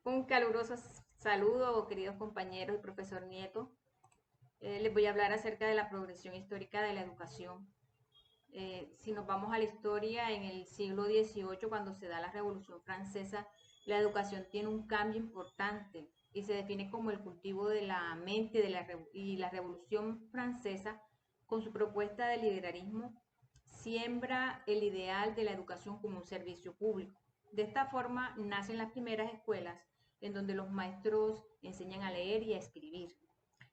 Un caluroso saludo, queridos compañeros y profesor Nieto. Les voy a hablar acerca de la progresión histórica de la educación. Si nos vamos a la historia, en el siglo XVIII, cuando se da la Revolución Francesa, la educación tiene un cambio importante y se define como el cultivo de la mente y la Revolución Francesa, con su propuesta de liberalismo, siembra el ideal de la educación como un servicio público. De esta forma nacen las primeras escuelas en donde los maestros enseñan a leer y a escribir.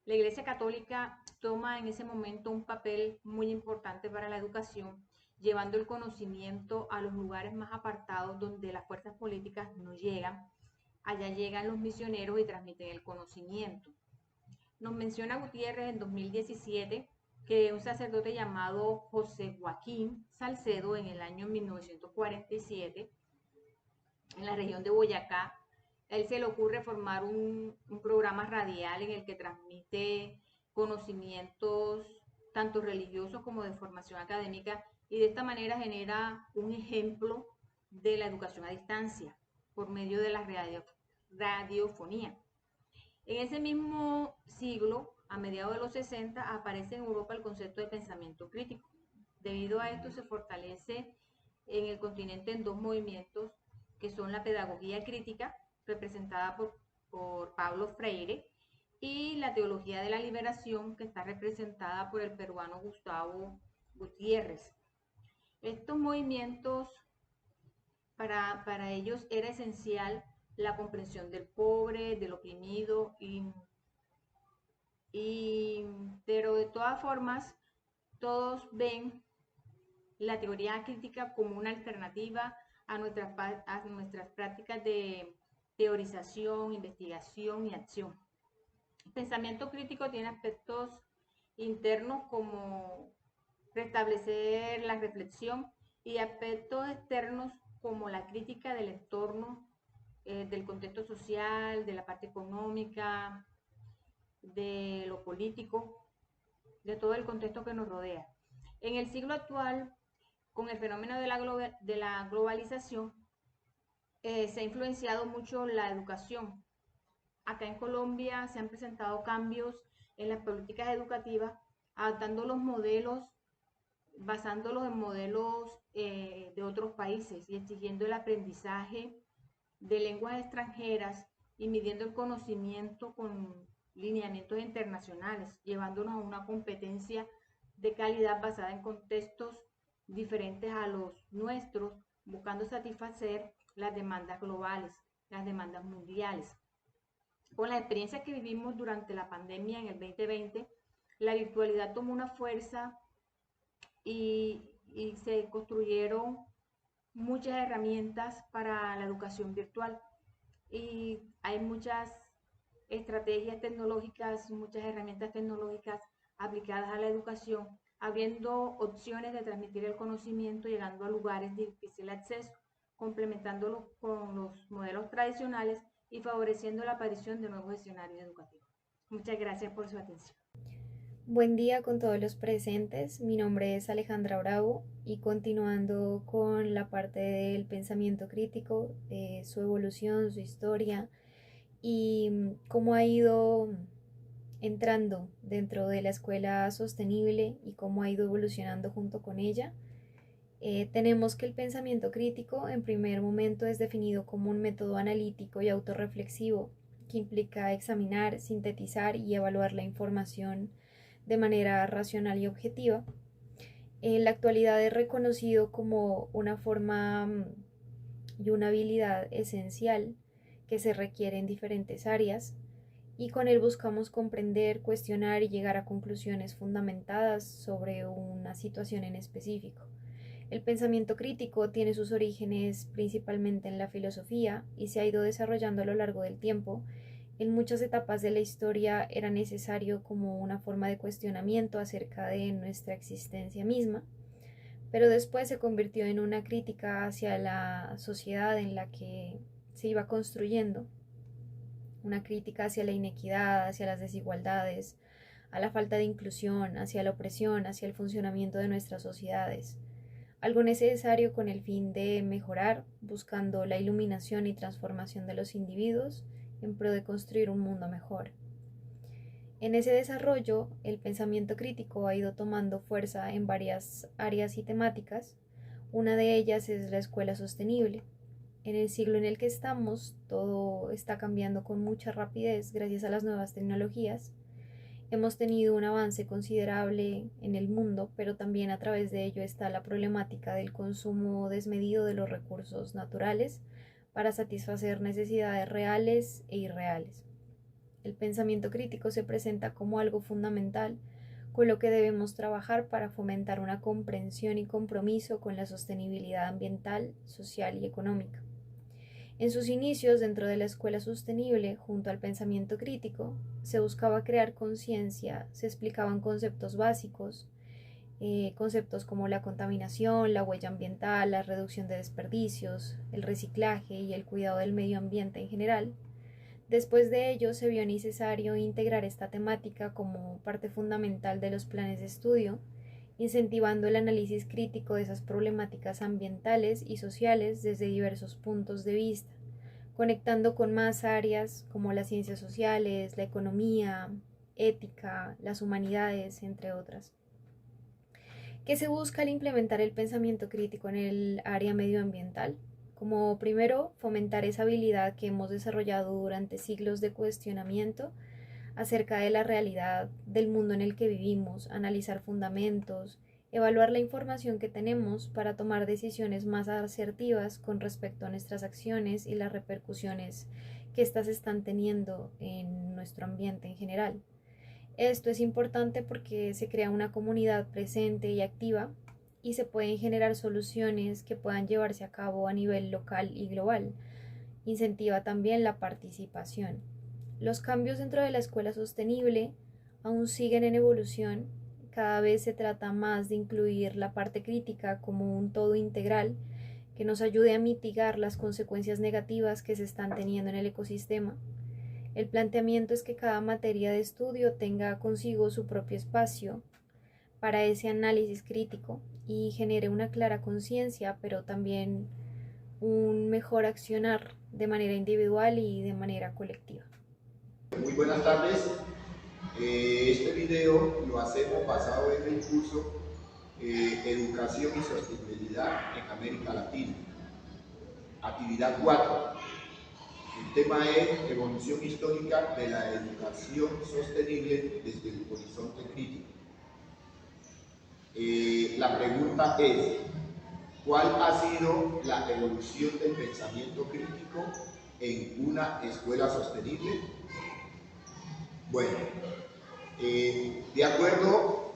La Iglesia Católica toma en ese momento un papel muy importante para la educación, llevando el conocimiento a los lugares más apartados donde las fuerzas políticas no llegan. Allá llegan los misioneros y transmiten el conocimiento. Nos menciona Gutiérrez en 2017 que un sacerdote llamado José Joaquín Salcedo en el año 1947 en la región de Boyacá, a él se le ocurre formar un programa radial en el que transmite conocimientos tanto religiosos como de formación académica y de esta manera genera un ejemplo de la educación a distancia por medio de la radiofonía. En ese mismo siglo, a mediados de los 60, aparece en Europa el concepto de pensamiento crítico. Debido a esto se fortalece en el continente en dos movimientos que son la pedagogía crítica, representada por Pablo Freire, y la teología de la liberación, que está representada por el peruano Gustavo Gutiérrez. Estos movimientos, para ellos era esencial la comprensión del pobre, del oprimido, pero de todas formas, todos ven la teoría crítica como una alternativa a nuestras prácticas de teorización, investigación y acción. El pensamiento crítico tiene aspectos internos como restablecer la reflexión y aspectos externos como la crítica del entorno, del contexto social, de la parte económica, de lo político, de todo el contexto que nos rodea. En el siglo actual, con el fenómeno de la globalización, se ha influenciado mucho la educación. Acá en Colombia se han presentado cambios en las políticas educativas, adaptando los modelos, basándolos en modelos de otros países y exigiendo el aprendizaje de lenguas extranjeras y midiendo el conocimiento con lineamientos internacionales, llevándonos a una competencia de calidad basada en contextos diferentes a los nuestros, buscando satisfacer las demandas globales, las demandas mundiales. Con la experiencia que vivimos durante la pandemia en el 2020, la virtualidad tomó una fuerza y se construyeron muchas herramientas para la educación virtual y hay muchas estrategias tecnológicas, muchas herramientas tecnológicas aplicadas a la educación, abriendo opciones de transmitir el conocimiento, llegando a lugares de difícil acceso, complementándolo con los modelos tradicionales y favoreciendo la aparición de nuevos escenarios educativos. Muchas gracias por su atención. Buen día con todos los presentes. Mi nombre es Alejandra Bravo y continuando con la parte del pensamiento crítico, su evolución, su historia y cómo ha ido entrando dentro de la escuela sostenible y cómo ha ido evolucionando junto con ella. Tenemos que el pensamiento crítico en primer momento es definido como un método analítico y autorreflexivo que implica examinar, sintetizar y evaluar la información de manera racional y objetiva. En la actualidad es reconocido como una forma y una habilidad esencial que se requiere en diferentes áreas y con él buscamos comprender, cuestionar y llegar a conclusiones fundamentadas sobre una situación en específico. El pensamiento crítico tiene sus orígenes principalmente en la filosofía y se ha ido desarrollando a lo largo del tiempo. En muchas etapas de la historia era necesario como una forma de cuestionamiento acerca de nuestra existencia misma, pero después se convirtió en una crítica hacia la sociedad en la que se iba construyendo, una crítica hacia la inequidad, hacia las desigualdades, a la falta de inclusión, hacia la opresión, hacia el funcionamiento de nuestras sociedades. algo necesario con el fin de mejorar, buscando la iluminación y transformación de los individuos en pro de construir un mundo mejor. En ese desarrollo, el pensamiento crítico ha ido tomando fuerza en varias áreas y temáticas. Una de ellas es la escuela sostenible. En el siglo en el que estamos, todo está cambiando con mucha rapidez gracias a las nuevas tecnologías. Hemos tenido un avance considerable en el mundo, pero también a través de ello está la problemática del consumo desmedido de los recursos naturales para satisfacer necesidades reales e irreales. El pensamiento crítico se presenta como algo fundamental con lo que debemos trabajar para fomentar una comprensión y compromiso con la sostenibilidad ambiental, social y económica. En sus inicios dentro de la escuela sostenible, junto al pensamiento crítico, se buscaba crear conciencia, se explicaban conceptos básicos, conceptos como la contaminación, la huella ambiental, la reducción de desperdicios, el reciclaje y el cuidado del medio ambiente en general. Después de ello, se vio necesario integrar esta temática como parte fundamental de los planes de estudio, incentivando el análisis crítico de esas problemáticas ambientales y sociales desde diversos puntos de vista, conectando con más áreas como las ciencias sociales, la economía, ética, las humanidades, entre otras. ¿Qué se busca al implementar el pensamiento crítico en el área medioambiental? Como primero, fomentar esa habilidad que hemos desarrollado durante siglos de cuestionamiento acerca de la realidad del mundo en el que vivimos, analizar fundamentos, evaluar la información que tenemos para tomar decisiones más asertivas con respecto a nuestras acciones y las repercusiones que éstas están teniendo en nuestro ambiente en general. Esto es importante porque se crea una comunidad presente y activa y se pueden generar soluciones que puedan llevarse a cabo a nivel local y global. Incentiva también la participación. Los cambios dentro de la escuela sostenible aún siguen en evolución. Cada vez se trata más de incluir la parte crítica como un todo integral que nos ayude a mitigar las consecuencias negativas que se están teniendo en el ecosistema. El planteamiento es que cada materia de estudio tenga consigo su propio espacio para ese análisis crítico y genere una clara conciencia, pero también un mejor accionar de manera individual y de manera colectiva. Muy buenas tardes. Este video lo hacemos basado en el curso Educación y Sostenibilidad en América Latina. Actividad 4. El tema es evolución histórica de la educación sostenible desde el horizonte crítico. La pregunta es, ¿cuál ha sido la evolución del pensamiento crítico en una escuela sostenible? Bueno, de acuerdo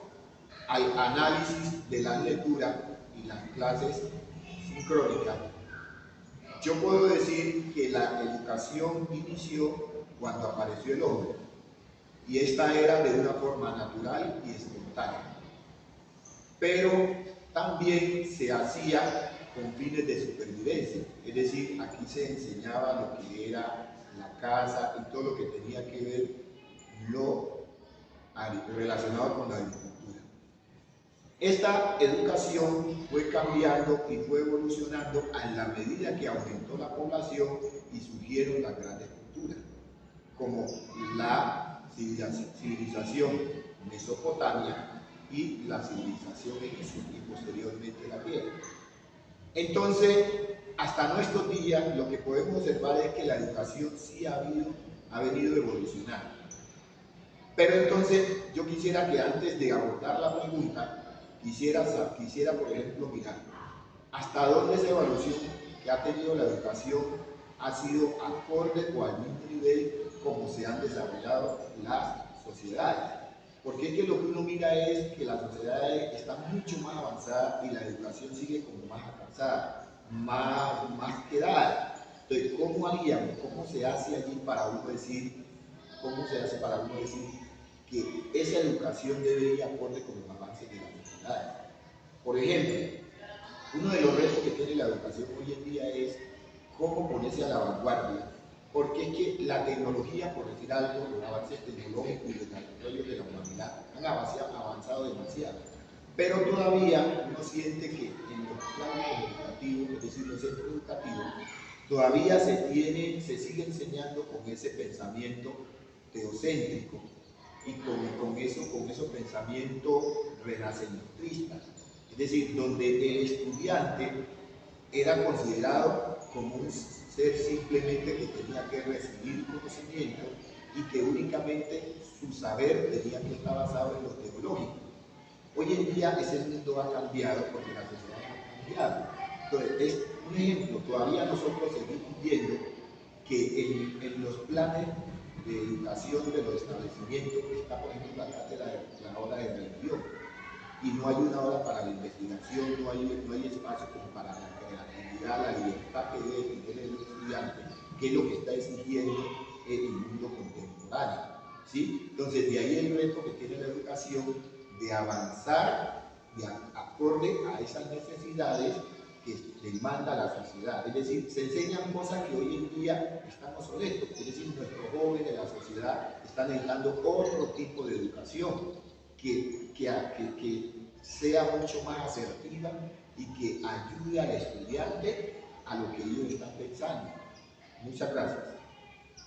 al análisis de la lectura y las clases sincrónicas, yo puedo decir que la educación inició cuando apareció el hombre, y esta era de una forma natural y espontánea, pero también se hacía con fines de supervivencia, es decir, aquí se enseñaba lo que era la casa y todo lo que tenía que ver relacionado con la agricultura. Esta educación fue cambiando y fue evolucionando a la medida que aumentó la población y surgieron las grandes culturas, como la civilización mesopotamia y la civilización egipcia y posteriormente la griega. Entonces, hasta nuestros días lo que podemos observar es que la educación sí ha venido evolucionando. Pero entonces yo quisiera que antes de abordar la pregunta, quisiera por ejemplo mirar hasta dónde esa evolución que ha tenido la educación ha sido acorde o al mismo nivel como se han desarrollado las sociedades. Porque es que lo que uno mira es que las sociedades están mucho más avanzadas y la educación sigue como más avanzada, más quedada. Entonces, ¿cómo haríamos? ¿Cómo se hace allí para uno decir, que esa educación debe ir acorde con los avances de las sociedades? Por ejemplo, uno de los retos que tiene la educación hoy en día es cómo ponerse a la vanguardia, porque es que la tecnología, por decir algo, los avances tecnológicos y los desarrollos de la humanidad han avanzado demasiado. pero todavía uno siente que en los planes educativos, es decir, los centros educativos, todavía se sigue enseñando con ese pensamiento teocéntrico y con esos pensamientos renacentistas. Es decir, donde el estudiante era considerado como un ser simplemente que tenía que recibir conocimiento y que únicamente su saber tenía que estar basado en lo teológico. Hoy en día ese mundo ha cambiado porque la sociedad ha cambiado. Entonces, es un ejemplo, todavía nosotros seguimos viendo que en los planes de educación de los establecimientos está, por ejemplo, la cátedra de la hora de religión, y no hay una hora para la investigación, no hay espacio como para la creatividad, la libertad que debe tener el estudiante, que es lo que está exigiendo el mundo contemporáneo, ¿sí? Entonces, de ahí el reto que tiene la educación de avanzar acorde a esas necesidades que demanda la sociedad. Es decir, se enseñan cosas que hoy en día están obsoletos. Es decir, nuestros jóvenes de la sociedad están necesitando otro tipo de educación que sea mucho más asertiva y que ayude al estudiante a lo que ellos están pensando. Muchas gracias.